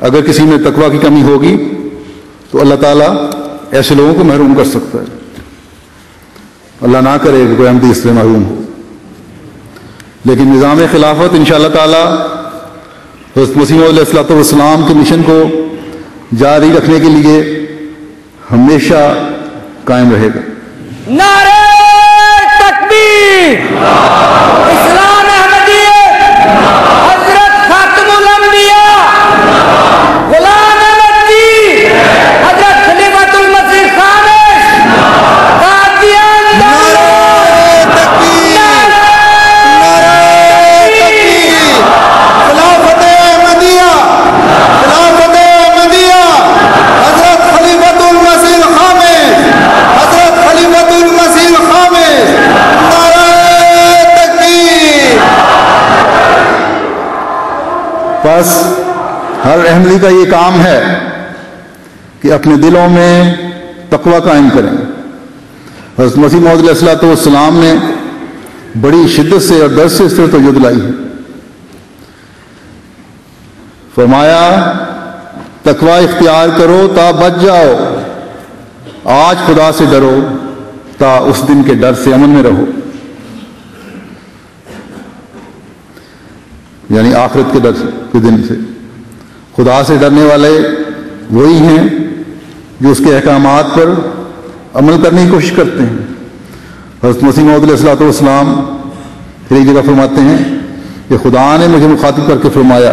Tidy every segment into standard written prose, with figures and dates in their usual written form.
اگر کسی میں تقوی کی کمی ہوگی تو اللہ تعالیٰ ایسے لوگوں کو محروم کر سکتا ہے. اللہ نہ کرے کہ کوئی احمدی اس سے محروم ہو. لیکن نظام خلافت انشاءاللہ تعالیٰ حضرت مسیح موعود علیہ الصلوۃ والسلام کے مشن کو جاری رکھنے کے لیے ہمیشہ قائم رہے گا. نعرہ تکبیر، اسلام احمدیت، حضرت خاتم الانبیاء غلام احمد جی، حضرت خلیفۃ المسیح خامس، قادیان نعرہ تکبیر، نعرہ تکبیر، خلافت احمدیہ، خلافت احمدیہ، حضرت خلیفۃ المسیح خامس، حضرت خلیفۃ المسیح خامس، نعرہ تکبیر. بس ہر احمدی کا یہ کام ہے کہ اپنے دلوں میں تقوی قائم کریں. حضرت مسیح موعود علیہ الصلوۃ والسلام نے بڑی شدت سے اور درد سے اس طرح توجہ دلائی ہے. فرمایا تقوی اختیار کرو تا بچ جاؤ، آج خدا سے ڈرو تا اس دن کے ڈر سے امن میں رہو. یعنی آخرت کے ڈر کے دن سے. خدا سے ڈرنے والے وہی ہیں جو اس کے احکامات پر عمل کرنے کی کوشش کرتے ہیں. حضرت مسیح موعود علیہ الصلوۃ والسلام پھر ایک جگہ فرماتے ہیں کہ خدا نے مجھے مخاطب کر کے فرمایا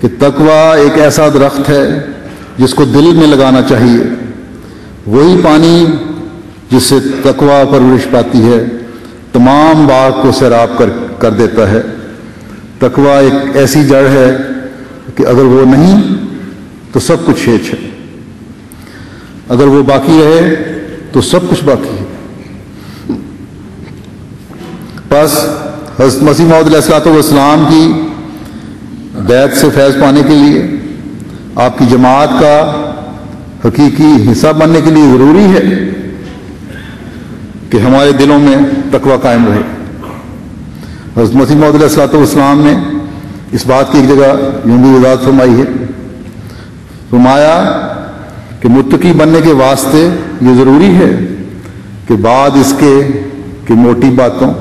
کہ تقوی ایک ایسا درخت ہے جس کو دل میں لگانا چاہیے. وہی پانی جس سے تقوی پرورش پاتی ہے تمام باغ کو سیراب کر دیتا ہے. تقوی ایک ایسی جڑ ہے کہ اگر وہ نہیں تو سب کچھ ہیچ ہے، اگر وہ باقی رہے تو سب کچھ باقی ہے. بس حضرت مسیح موعود علیہ الصلوۃ والسلام کی بیعت سے فیض پانے کے لیے، آپ کی جماعت کا حقیقی حصہ بننے کے لیے ضروری ہے کہ ہمارے دلوں میں تقوی قائم رہے. حضرت مسیح موعود علیہ الصلوۃ والسلام نے اس بات کی ایک جگہ یوں بھی وضاحت فرمائی ہے. فرمایا کہ متقی بننے کے واسطے یہ ضروری ہے کہ بعد اس کے کہ موٹی باتوں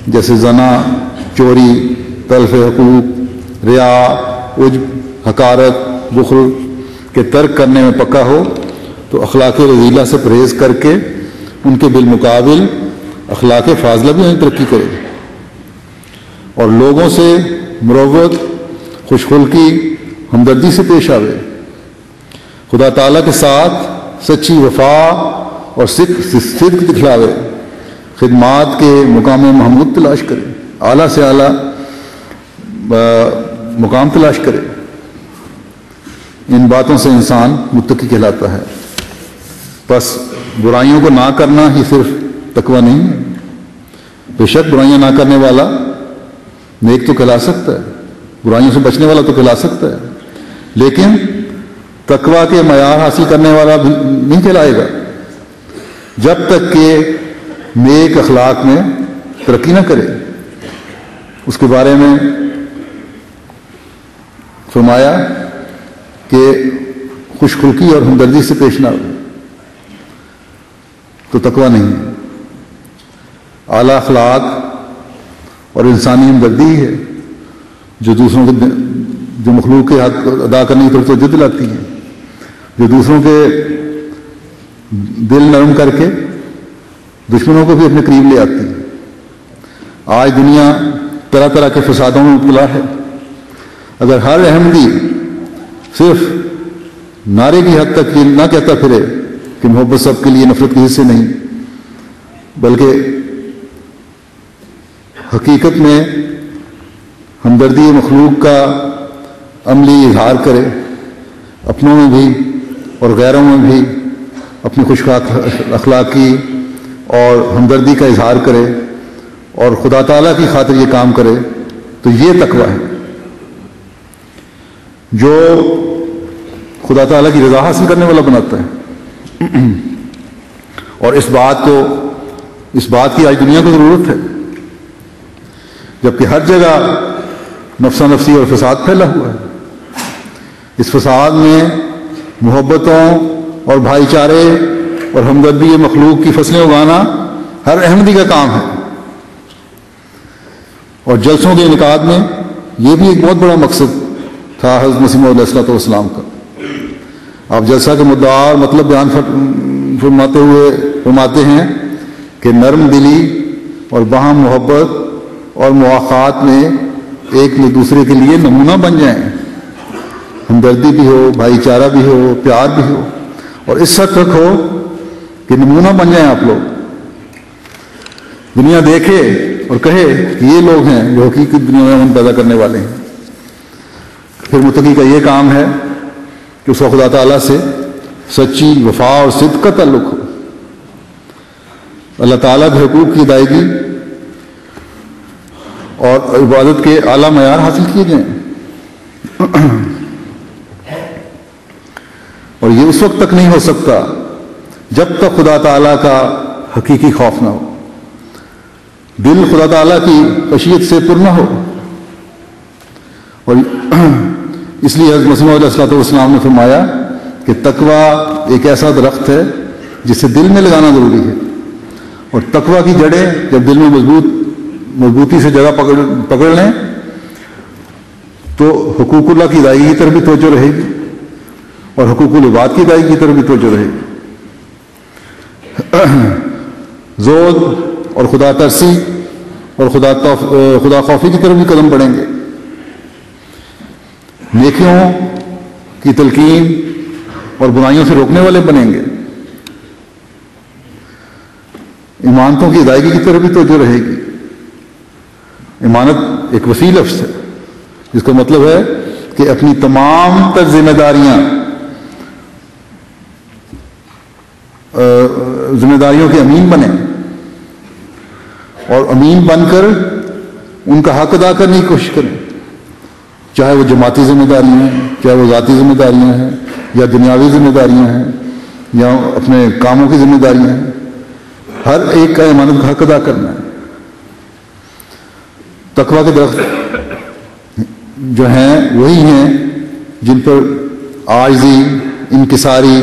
جیسے زنا، چوری، تلف حقوق، ریا، عجب، حقارت، بخل کے ترک کرنے میں پکا ہو تو اخلاق رذیلہ سے پرہیز کر کے ان کے بالمقابل اخلاق فاضلہ بھی ترقی کرے اور لوگوں سے مروت، خوش خلقی، ہمدردی سے پیش آوے. خدا تعالیٰ کے ساتھ سچی وفا اور صدق دکھلاوے. خدمات کے مقام محمود تلاش کرے، اعلیٰ سے اعلیٰ مقام تلاش کرے. ان باتوں سے انسان متقی کہلاتا ہے. بس برائیوں کو نہ کرنا ہی صرف تقوی نہیں ہے. بے شک برائیاں نہ کرنے والا نیک تو کہلا سکتا ہے، برائیوں سے بچنے والا تو کہلا سکتا ہے، لیکن تقوی کے معیار حاصل کرنے والا نہیں کہلائے گا جب تک کہ نیک اخلاق میں ترقی نہ کرے. اس کے بارے میں فرمایا کہ خوش خلقی اور ہمدردی سے پیش نہ ہو تو تقوی نہیں ہے. اعلیٰ اخلاق اور انسانی ہمدردی ہے جو دوسروں کے جو مخلوق کے حق ادا کرنے کی طرف توجہ دلاتی ہے، جو دوسروں کے دل نرم کر کے دشمنوں کو بھی اپنے قریب لے آتی ہے. آج دنیا طرح طرح کے فسادوں میں مبتلا ہے. اگر ہر احمدی صرف نعرے کی حد تک یہ نہ کہتا پھرے کہ محبت سب کے لیے نفرت کے حصے نہیں، بلکہ حقیقت میں ہمدردی مخلوق کا عملی اظہار کرے، اپنوں میں بھی اور غیروں میں بھی اپنی خوش اخلاقی اور ہمدردی کا اظہار کرے اور خدا تعالیٰ کی خاطر یہ کام کرے تو یہ تقوی ہے جو خدا تعالیٰ کی رضا حاصل کرنے والا بناتا ہے. اور اس بات کی آج دنیا کو ضرورت ہے، جبکہ ہر جگہ نفسا نفسی اور فساد پھیلا ہوا ہے. اس فساد میں محبتوں اور بھائی چارے اور ہمدردی مخلوق کی فصلیں اگانا ہر احمدی کا کام ہے. اور جلسوں کے انعقاد میں یہ بھی ایک بہت بڑا مقصد تھا حضرت مسیح موعود علیہ الصلوۃ والسلام کا. آپ جلسہ کے مدعا اور مطلب بیان فرماتے ہوئے فرماتے ہیں کہ نرم دلی اور باہم محبت اور مواخات میں ایک دوسرے کے لیے نمونہ بن جائیں. ہمدردی بھی ہو، بھائی چارہ بھی ہو، پیار بھی ہو، اور اس حد تک ہو کہ نمونہ بن جائیں آپ لوگ. دنیا دیکھے اور کہے کہ یہ لوگ ہیں جو حقیقی دنیا میں امن پیدا کرنے والے ہیں. پھر متقی کا یہ کام ہے کہ اس کا خدا تعالیٰ سے سچی وفا اور صدق کا تعلق ہو، اللہ تعالیٰ کے حقوق کی ادائیگی اور عبادت کے اعلیٰ معیار حاصل کیے جائیں. اور یہ اس وقت تک نہیں ہو سکتا جب تک خدا تعالیٰ کا حقیقی خوف نہ ہو، دل خدا تعالیٰ کی خشیت سے پر نہ ہو. اور اس لیے حضرت مسیح موعود علیہ الصلوۃ والسلام نے فرمایا کہ تقویٰ ایک ایسا درخت ہے جسے دل میں لگانا ضروری ہے. اور تقویٰ کی جڑیں جب دل میں مضبوطی سے جگہ پکڑ لیں تو حقوق اللہ کی ادائیگی کی طرف بھی توجہ رہے گی اور حقوق العباد کی ادائیگی کی طرف بھی توجہ رہے گی. زہد اور خدا ترسی اور خدا خوفی کی طرف بھی قدم بڑھیں گے. نیکیوں کی تلقین اور برائیوں سے روکنے والے بنیں گے. امانتوں کی ادائیگی کی طرف بھی توجہ رہے گی. امانت ایک وسیع لفظ ہے جس کا مطلب ہے کہ اپنی تمام تر ذمہ داریوں کے امین بنیں اور امین بن کر ان کا حق ادا کرنے کی کوشش کریں، چاہے وہ جماعتی ذمہ داریاں ہیں، چاہے وہ ذاتی ذمہ داریاں ہیں، یا دنیاوی ذمہ داریاں ہیں، یا اپنے کاموں کی ذمہ داریاں ہیں. ہر ایک کا امانت کا حق ادا کرنا ہے. تقویٰ کے درخت جو ہیں وہی ہیں جن پر عاجزی، انکساری،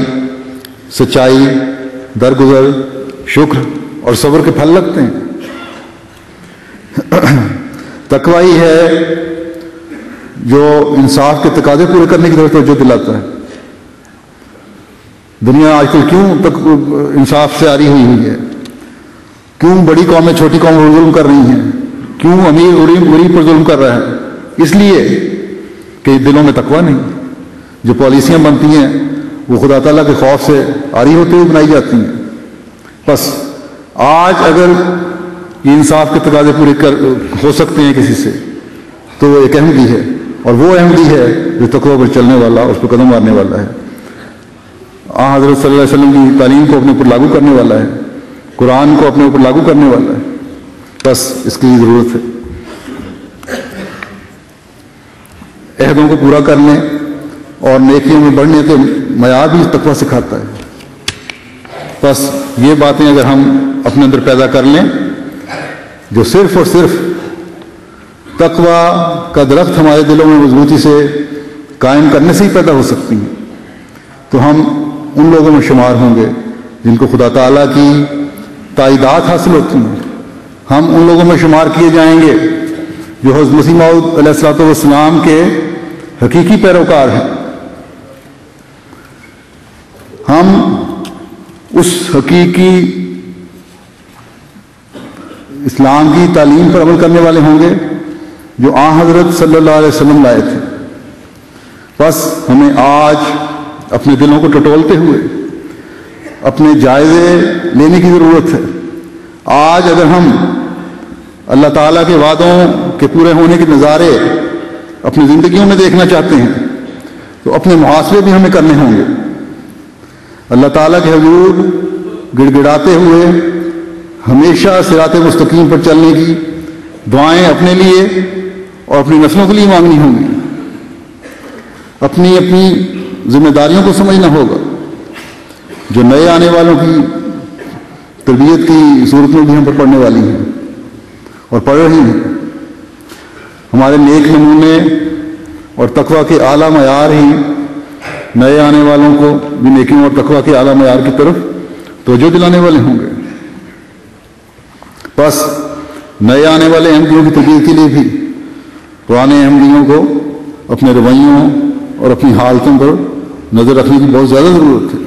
سچائی، درگزر، شکر اور صبر کے پھل لگتے ہیں. تقویٰ ہی ہے جو انصاف کے تقاضے پورے کرنے کی طرف توجہ دلاتا ہے. دنیا آج کل کیوں تک انصاف سے آری ہوئی ہے؟ کیوں بڑی قومیں چھوٹی قوموں پر ظلم کر رہی ہیں؟ کیوں امیر غریب پر ظلم کر رہا ہے؟ اس لیے کہ دلوں میں تقویٰ نہیں. جو پالیسیاں بنتی ہیں وہ خدا تعالیٰ کے خوف سے آری ہوتے ہوئے بنائی جاتی ہیں. بس آج اگر یہ انصاف کے تقاضے پورے ہو سکتے ہیں کسی سے تو وہ ایک احمدی ہے، اور وہ احمدی ہے جو تقویٰ پر چلنے والا، اس پر قدم مارنے والا ہے، حضرت صلی اللہ علیہ وسلم کی تعلیم کو اپنے اوپر لاگو کرنے والا ہے، قرآن کو اپنے اوپر لاگو کرنے والا ہے. بس اس کی ضرورت ہے. عہدوں کو پورا کرنے اور نیکیوں میں بڑھنے کے معیار بھی تقویٰ سکھاتا ہے. بس یہ باتیں اگر ہم اپنے اندر پیدا کر لیں جو صرف اور صرف تقویٰ کا درخت ہمارے دلوں میں مضبوطی سے قائم کرنے سے ہی پیدا ہو سکتی ہیں، تو ہم ان لوگوں میں شمار ہوں گے جن کو خدا تعالیٰ کی تائیدات حاصل ہوتی ہیں. ہم ان لوگوں میں شمار کیے جائیں گے جو حضرت مسیح موعود علیہ الصلوۃ والسلام کے حقیقی پیروکار ہیں. ہم اس حقیقی اسلام کی تعلیم پر عمل کرنے والے ہوں گے جو آن حضرت صلی اللہ علیہ وسلم لائے تھے. بس ہمیں آج اپنے دلوں کو ٹٹولتے ہوئے اپنے جائزے لینے کی ضرورت ہے. آج اگر ہم اللہ تعالیٰ کے وعدوں کے پورے ہونے کے نظارے اپنی زندگیوں میں دیکھنا چاہتے ہیں تو اپنے محاسبے بھی ہمیں کرنے ہوں گے. اللہ تعالیٰ کے حضور گڑ گڑاتے ہوئے ہمیشہ صراط مستقیم پر چلنے کی دعائیں اپنے لیے اور اپنی نسلوں کے لیے مانگنی ہوں گی. اپنی ذمہ داریوں کو سمجھنا ہوگا جو نئے آنے والوں کی تربیت کی صورت میں بھی ہم پر پڑنے والی ہیں اور پڑھ رہی ہیں. ہمارے نیک نمونے اور تقویٰ کے اعلیٰ معیار ہی نئے آنے والوں کو بھی نیکیوں اور تقویٰ کے اعلیٰ معیار کی طرف توجہ دلانے والے ہوں گے۔ بس نئے آنے والے احمدیوں کی تربیت کے لیے بھی پرانے احمدیوں کو اپنے رویوں اور اپنی حالتوں پر نظر رکھنے کی بہت زیادہ ضرورت ہے۔